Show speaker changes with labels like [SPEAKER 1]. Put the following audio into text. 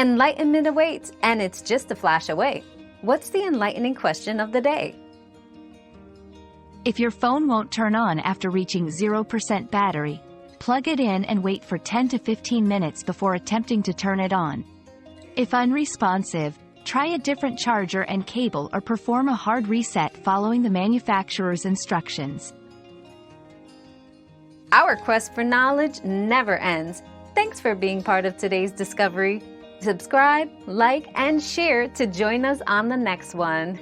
[SPEAKER 1] Enlightenment awaits, and it's just a flash away. What's the enlightening question of the day?
[SPEAKER 2] If your phone won't turn on after reaching 0% battery, plug it in and wait for 10 to 15 minutes before attempting to turn it on. If unresponsive, try a different charger and cable or perform a hard reset following the manufacturer's instructions.
[SPEAKER 1] Our quest for knowledge never ends. Thanks for being part of today's discovery. Subscribe, like, and share to join us on the next one.